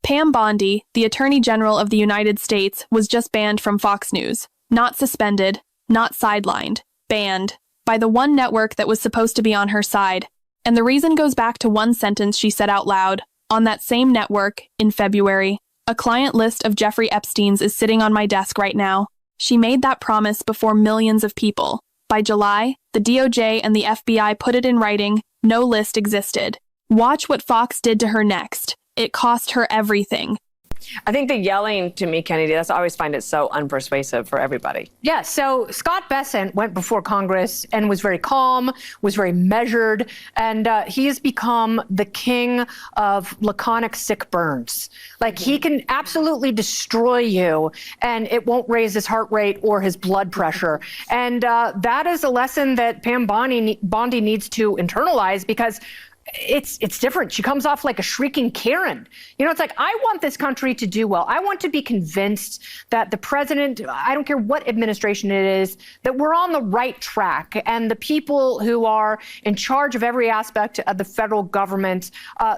Pam Bondi, the Attorney General of the United States, was just banned from Fox News. Not suspended, not sidelined, banned by the one network that was supposed to be on her side. And the reason goes back to one sentence she said out loud on that same network in February. A client list of Jeffrey Epstein's is sitting on my desk right now. She made that promise before millions of people. By July, the DOJ and the FBI put it in writing. No list existed. Watch what Fox did to her next. It cost her everything. I think the yelling to me, Kennedy, I always find it so unpersuasive for everybody. Yeah, so Scott Bessent went before Congress and was very calm, was very measured, and he has become the king of laconic sick burns. Like, he can absolutely destroy you, and it won't raise his heart rate or his blood pressure. And that is a lesson that Pam Bondi needs to internalize, because it's different. She comes off like a shrieking Karen. You know, it's like, I want this country to do well. I want to be convinced that the president, I don't care what administration it is, that we're on the right track. And the people who are in charge of every aspect of the federal government,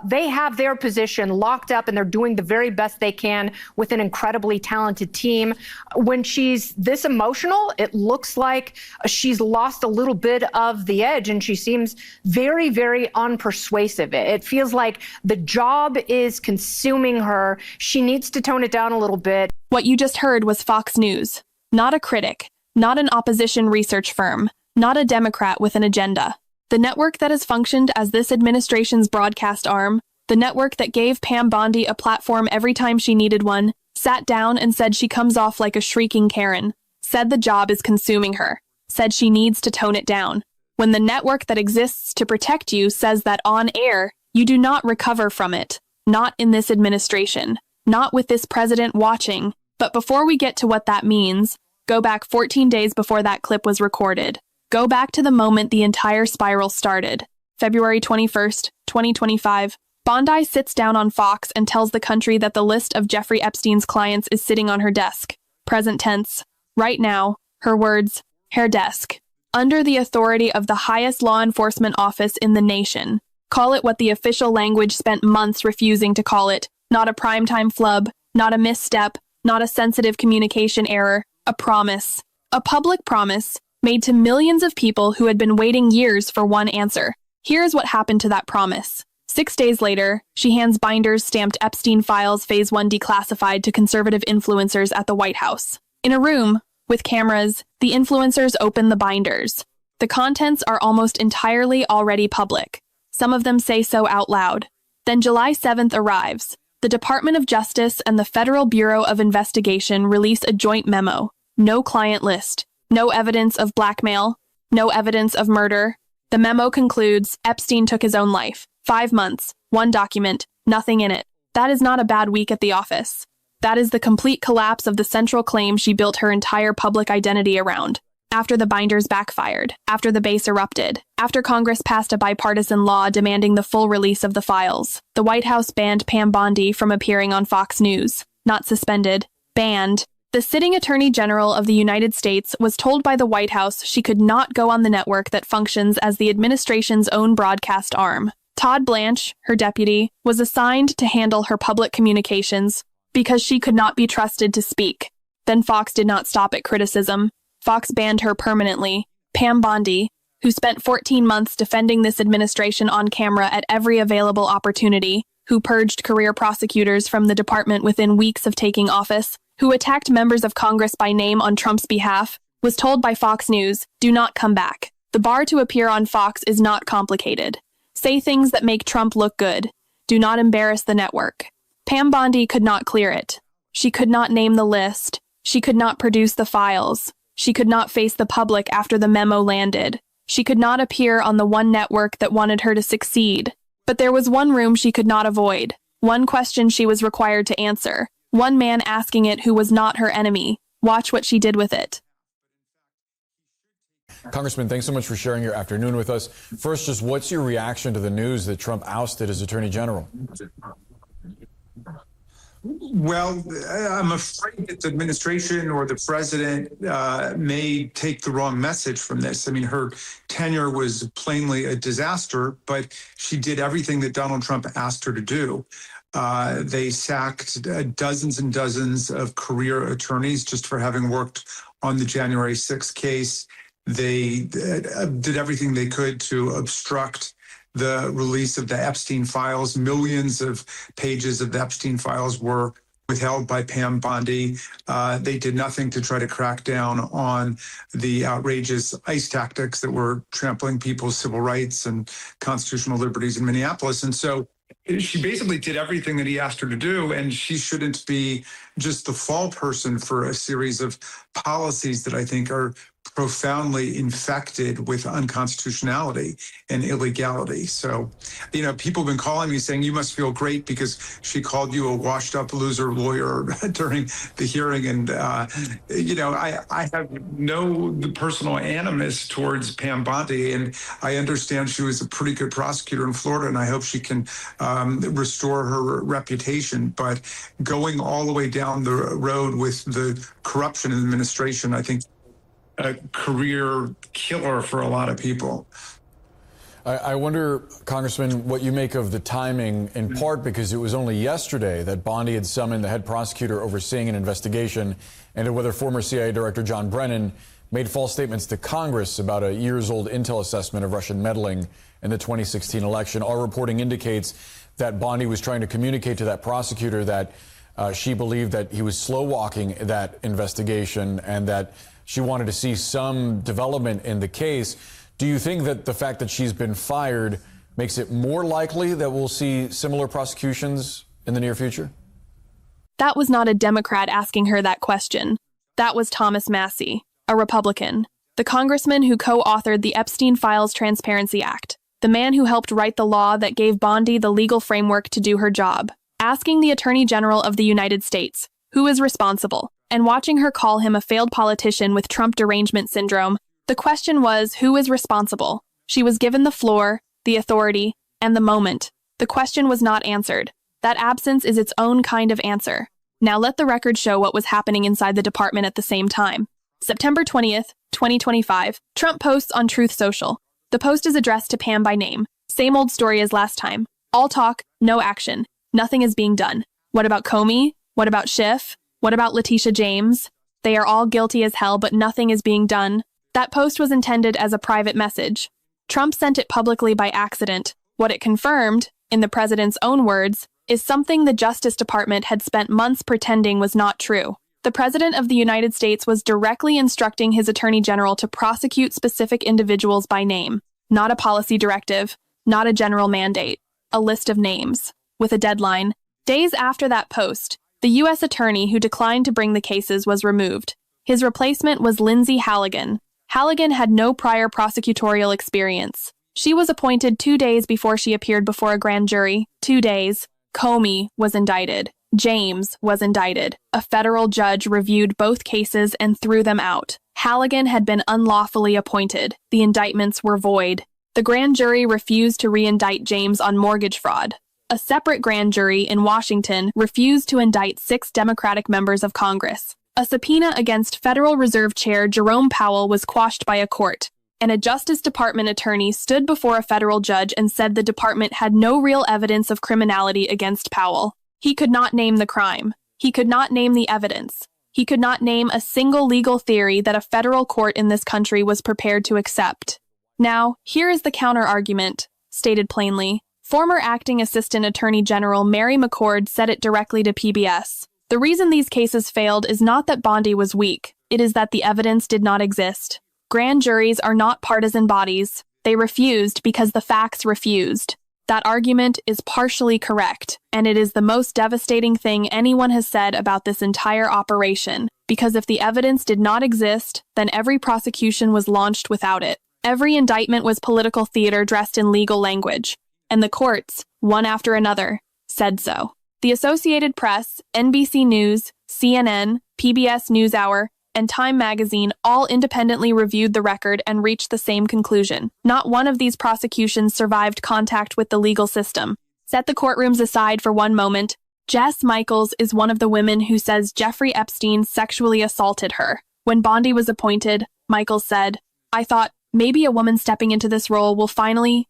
they have their position locked up, and they're doing the very best they can with an incredibly talented team. When she's this emotional, it looks like she's lost a little bit of the edge, and she seems very, very unpersuasive. It feels like the job is consuming her. She needs to tone it down a little bit. What you just heard was Fox News. Not a critic, not an opposition research firm, not a Democrat with an agenda. The network that has functioned as this administration's broadcast arm, the network that gave Pam Bondi a platform every time she needed one, sat down and said she comes off like a shrieking Karen, said the job is consuming her, said she needs to tone it down. When the network that exists to protect you says that on air, you do not recover from it. Not in this administration. Not with this president watching. But before we get to what that means, go back 14 days before that clip was recorded. Go back to the moment the entire spiral started. February 21st, 2025. Bondi sits down on Fox and tells the country that the list of Jeffrey Epstein's clients is sitting on her desk. Present tense. Right now, her words, her desk. Under the authority of the highest law enforcement office in the nation. Call it what the official language spent months refusing to call it. Not a primetime flub, not a misstep, not a sensitive communication error. A promise. A public promise made to millions of people who had been waiting years for one answer. Here's what happened to that promise. 6 days later, she hands binders stamped Epstein files Phase 1 declassified to conservative influencers at the White House. In a room, with cameras, the influencers open the binders. The contents are almost entirely already public. Some of them say so out loud. Then July 7th arrives. The Department of Justice and the Federal Bureau of Investigation release a joint memo. No client list. No evidence of blackmail. No evidence of murder. The memo concludes, Epstein took his own life. 5 months. 1 document. Nothing in it. That is not a bad week at the office. That is the complete collapse of the central claim she built her entire public identity around. After the binders backfired, after the base erupted, after Congress passed a bipartisan law demanding the full release of the files, the White House banned Pam Bondi from appearing on Fox News. Not suspended, banned. The sitting Attorney General of the United States was told by the White House she could not go on the network that functions as the administration's own broadcast arm. Todd Blanche, her deputy, was assigned to handle her public communications, because she could not be trusted to speak. Then Fox did not stop at criticism. Fox banned her permanently. Pam Bondi, who spent 14 months defending this administration on camera at every available opportunity, who purged career prosecutors from the department within weeks of taking office, who attacked members of Congress by name on Trump's behalf, was told by Fox News, do not come back. The bar to appear on Fox is not complicated. Say things that make Trump look good. Do not embarrass the network. Pam Bondi could not clear it. She could not name the list. She could not produce the files. She could not face the public after the memo landed. She could not appear on the one network that wanted her to succeed. But there was one room she could not avoid. One question she was required to answer. One man asking it who was not her enemy. Watch what she did with it. Congressman, thanks so much for sharing your afternoon with us. First, just what's your reaction to the news that Trump ousted as Attorney General? Well, I'm afraid that the administration or the president may take the wrong message from this. I mean, her tenure was plainly a disaster, but she did everything that Donald Trump asked her to do. They sacked dozens and dozens of career attorneys just for having worked on the January 6th case. They did everything they could to obstruct the release of the Epstein files. Millions of pages of the Epstein files were withheld by Pam Bondi. They did nothing to try to crack down on the outrageous ICE tactics that were trampling people's civil rights and constitutional liberties in Minneapolis. And so she basically did everything that he asked her to do, and she shouldn't be just the fall person for a series of policies that I think are profoundly infected with unconstitutionality and illegality. So, people have been calling me saying, you must feel great because she called you a washed up loser lawyer during the hearing. And, I have no personal animus towards Pam Bondi, and I understand she was a pretty good prosecutor in Florida, and I hope she can restore her reputation. But going all the way down the road with the corruption in the administration, I think a career killer for a lot of people. I wonder, Congressman, what you make of the timing, in part because it was only yesterday that Bondi had summoned the head prosecutor overseeing an investigation into whether former CIA Director John Brennan made false statements to Congress about a years-old intel assessment of Russian meddling in the 2016 election. Our reporting indicates that Bondi was trying to communicate to that prosecutor that she believed that he was slow-walking that investigation and that she wanted to see some development in the case. Do you think that the fact that she's been fired makes it more likely that we'll see similar prosecutions in the near future? That was not a Democrat asking her that question. That was Thomas Massie, a Republican, the congressman who co-authored the Epstein Files Transparency Act, the man who helped write the law that gave Bondi the legal framework to do her job, asking the Attorney General of the United States, who is responsible, and watching her call him a failed politician with Trump derangement syndrome. The question was, who is responsible? She was given the floor, the authority, and the moment. The question was not answered. That absence is its own kind of answer. Now let the record show what was happening inside the department at the same time. September 20th, 2025, Trump posts on Truth Social. The post is addressed to Pam by name. Same old story as last time. All talk, no action. Nothing is being done. What about Comey? What about Schiff? What about Letitia James? They are all guilty as hell, but nothing is being done. That post was intended as a private message. Trump sent it publicly by accident. What it confirmed, in the president's own words, is something the Justice Department had spent months pretending was not true. The President of the United States was directly instructing his Attorney General to prosecute specific individuals by name, not a policy directive, not a general mandate, a list of names, with a deadline. Days after that post, the U.S. attorney who declined to bring the cases was removed. His replacement was Lindsay Halligan. Halligan had no prior prosecutorial experience. She was appointed 2 days before she appeared before a grand jury. 2 days. Comey was indicted. James was indicted. A federal judge reviewed both cases and threw them out. Halligan had been unlawfully appointed. The indictments were void. The grand jury refused to re-indict James on mortgage fraud. A separate grand jury in Washington refused to indict 6 Democratic members of Congress. A subpoena against Federal Reserve Chair Jerome Powell was quashed by a court, and a Justice Department attorney stood before a federal judge and said the department had no real evidence of criminality against Powell. He could not name the crime. He could not name the evidence. He could not name a single legal theory that a federal court in this country was prepared to accept. Now, here is the counter-argument, stated plainly. Former Acting Assistant Attorney General Mary McCord said it directly to PBS. The reason these cases failed is not that Bondi was weak, it is that the evidence did not exist. Grand juries are not partisan bodies. They refused because the facts refused. That argument is partially correct, and it is the most devastating thing anyone has said about this entire operation, because if the evidence did not exist, then every prosecution was launched without it. Every indictment was political theater dressed in legal language. And the courts, one after another, said so. The Associated Press, NBC News, CNN, PBS NewsHour, and Time magazine all independently reviewed the record and reached the same conclusion. Not one of these prosecutions survived contact with the legal system. Set the courtrooms aside for one moment. Jess Michaels is one of the women who says Jeffrey Epstein sexually assaulted her. When Bondi was appointed, Michaels said, "I thought maybe a woman stepping into this role will finally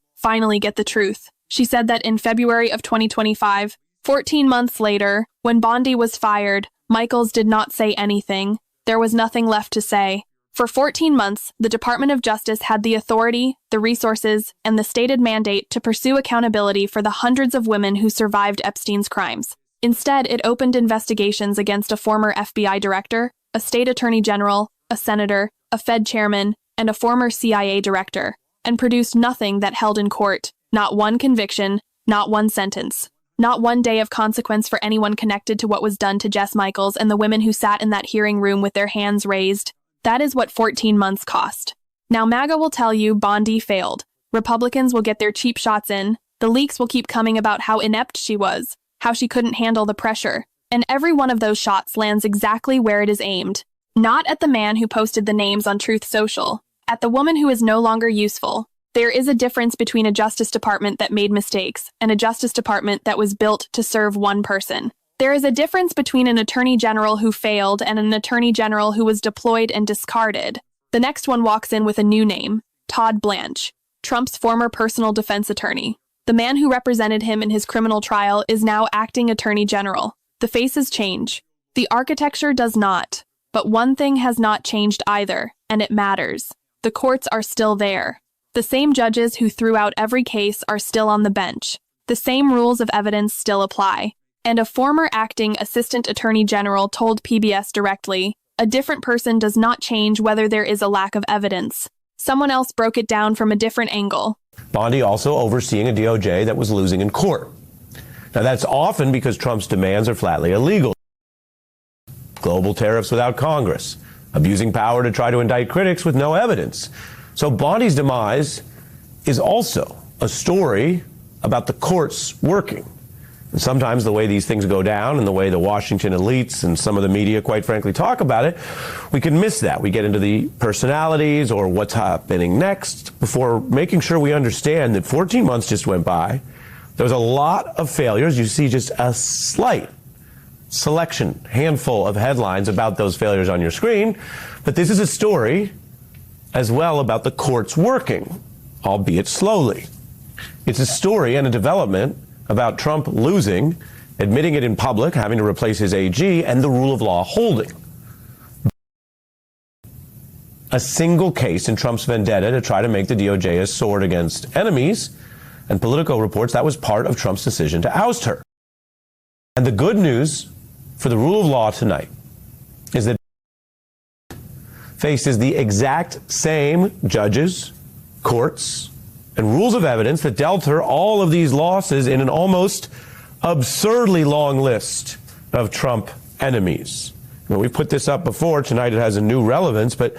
get the truth." She said that in February of 2025, 14 months later, when Bondi was fired, Michaels did not say anything. There was nothing left to say. For 14 months, the Department of Justice had the authority, the resources, and the stated mandate to pursue accountability for the hundreds of women who survived Epstein's crimes. Instead, it opened investigations against a former FBI director, a state attorney general, a senator, a Fed chairman, and a former CIA director, and produced nothing that held in court, not one conviction, not one sentence, not one day of consequence for anyone connected to what was done to Jess Michaels and the women who sat in that hearing room with their hands raised. That is what 14 months cost. Now MAGA will tell you Bondi failed. Republicans will get their cheap shots in. The leaks will keep coming about how inept she was, how she couldn't handle the pressure. And every one of those shots lands exactly where it is aimed. Not at the man who posted the names on Truth Social, at the woman who is no longer useful. There is a difference between a Justice Department that made mistakes and a Justice Department that was built to serve one person. There is a difference between an Attorney General who failed and an Attorney General who was deployed and discarded. The next one walks in with a new name, Todd Blanche, Trump's former personal defense attorney. The man who represented him in his criminal trial is now acting Attorney General. The faces change. The architecture does not. But one thing has not changed either, and it matters. The courts are still there. The same judges who threw out every case are still on the bench. The same rules of evidence still apply. And a former acting Assistant Attorney General told PBS directly, a different person does not change whether there is a lack of evidence. Someone else broke it down from a different angle. Bondi also overseeing a DOJ that was losing in court. Now that's often because Trump's demands are flatly illegal. Global tariffs without Congress, abusing power to try to indict critics with no evidence. So Bondi's demise is also a story about the courts working. And sometimes the way these things go down and the way the Washington elites and some of the media, quite frankly, talk about it, we can miss that. We get into the personalities or what's happening next before making sure we understand that 14 months just went by. There was a lot of failures. You see just a slight selection, handful of headlines about those failures on your screen. But this is a story as well about the courts working, albeit slowly. It's a story and a development about Trump losing, admitting it in public, having to replace his AG, and the rule of law holding. A single case in Trump's vendetta to try to make the DOJ a sword against enemies, and Politico reports that was part of Trump's decision to oust her. And the good news for the rule of law tonight is that faces the exact same judges, courts, and rules of evidence that dealt her all of these losses in an almost absurdly long list of Trump enemies. Now, we've put this up before. Tonight it has a new relevance, but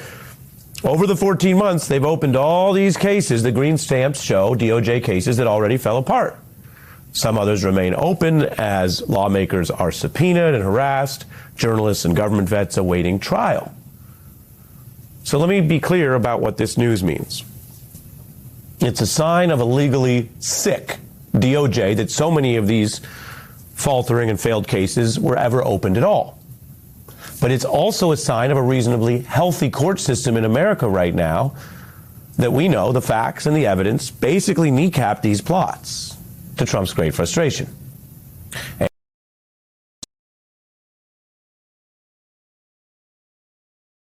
over the 14 months, they've opened all these cases. The green stamps show DOJ cases that already fell apart. Some others remain open as lawmakers are subpoenaed and harassed, journalists and government vets awaiting trial. So let me be clear about what this news means. It's a sign of a legally sick DOJ that so many of these faltering and failed cases were ever opened at all. But it's also a sign of a reasonably healthy court system in America right now that we know the facts and the evidence basically kneecap these plots to Trump's great frustration.